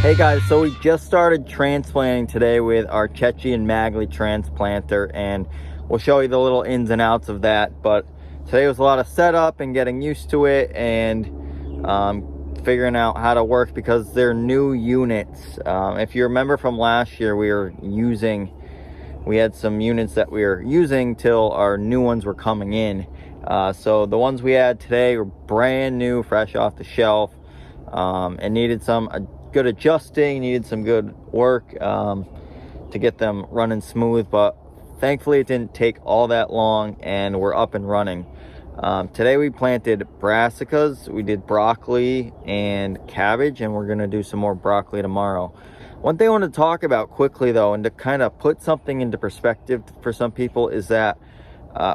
Hey guys, so we just started transplanting today with our Checchi Magli transplanter, and we'll show you the little ins and outs of that. But today was a lot of setup and getting used to it, and figuring out how to work because they're new units. If you remember from last year, we had some units that we were using till our new ones were coming in. So the ones we had today were brand new, fresh off the shelf, and needed some good adjusting, needed some good work to get them running smooth, but thankfully it didn't take all that long and we're up and running. Today we planted brassicas, we did broccoli and cabbage, and we're gonna do some more broccoli tomorrow. One thing I want to talk about quickly though, and to kind of put something into perspective for some people, is that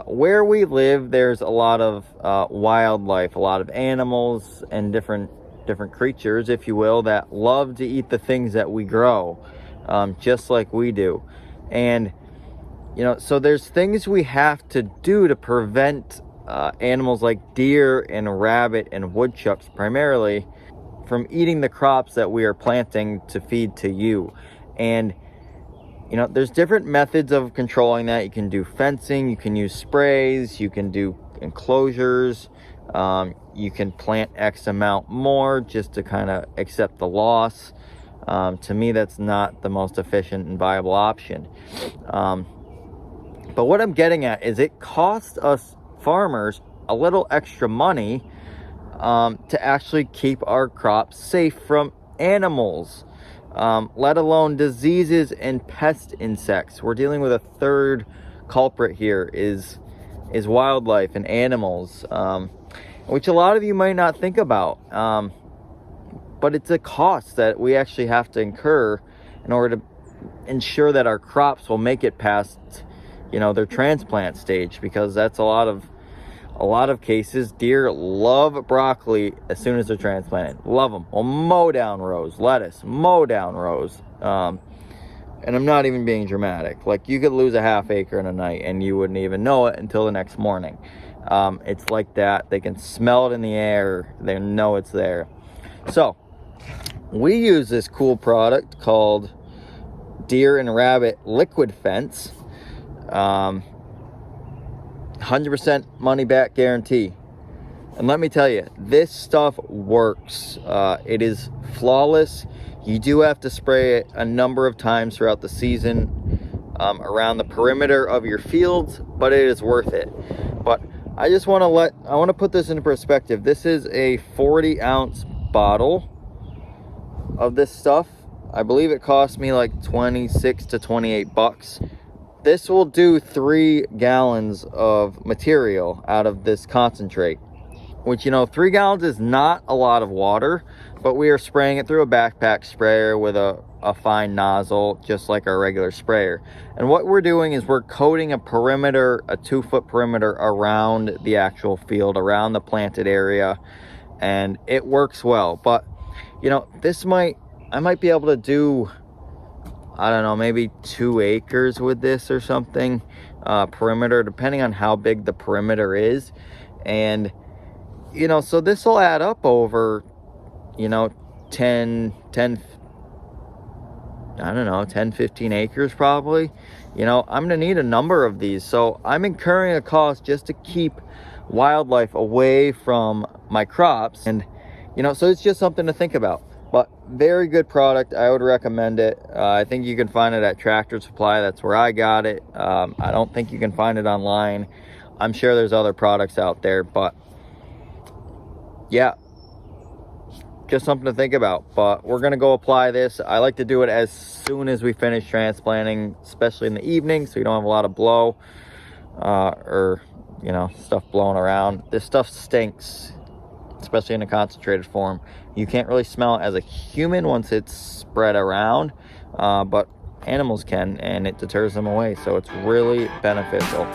where we live, there's a lot of wildlife, a lot of animals and different creatures, if you will, that love to eat the things that we grow, just like we do. And so there's things we have to do to prevent animals like deer and rabbit and woodchucks primarily from eating the crops that we are planting to feed to you. And there's different methods of controlling that. You can do fencing, you can use sprays, you can do enclosures, you can plant X amount more just to kind of accept the loss. To me, that's not the most efficient and viable option. But what I'm getting at is it costs us farmers a little extra money to actually keep our crops safe from animals, let alone diseases and pest insects. We're dealing with a third culprit here is wildlife and animals, which a lot of you might not think about, but it's a cost that we actually have to incur in order to ensure that our crops will make it past their transplant stage, because that's a lot of cases. Deer love broccoli as soon as they're transplanted, love them. We'll mow down rows, lettuce, mow down rows, and I'm not even being dramatic. Like, you could lose a half acre in a night and you wouldn't even know it until the next morning. It's like that. They can smell it in the air, they know it's there. So we use this cool product called Deer and Rabbit Liquid Fence, 100% money back guarantee. And let me tell you, this stuff works. It is flawless. You do have to spray it a number of times throughout the season around the perimeter of your fields, but it is worth it. But I want to put this into perspective. This is a 40-ounce bottle of this stuff. I believe it cost me like 26 to 28 bucks. This will do 3 gallons of material out of this concentrate, which 3 gallons is not a lot of water, but we are spraying it through a backpack sprayer with a fine nozzle, just like our regular sprayer. And what we're doing is we're coating a perimeter, a 2-foot perimeter around the actual field, around the planted area, and it works well. But I might be able to do, I don't know, maybe 2 acres with this or something, perimeter, depending on how big the perimeter is. And so this will add up over 10 15 acres probably. I'm gonna need a number of these, so I'm incurring a cost just to keep wildlife away from my crops. And so it's just something to think about. But very good product. I would recommend it. I think you can find it at Tractor Supply. That's where I got it. I don't think you can find it online. I'm sure there's other products out there, but yeah, just something to think about. But we're gonna go apply this. I like to do it as soon as we finish transplanting, especially in the evening, so you don't have a lot of blow or stuff blowing around. This stuff stinks, especially in a concentrated form. You can't really smell it as a human once it's spread around, but animals can, and it deters them away, so it's really beneficial.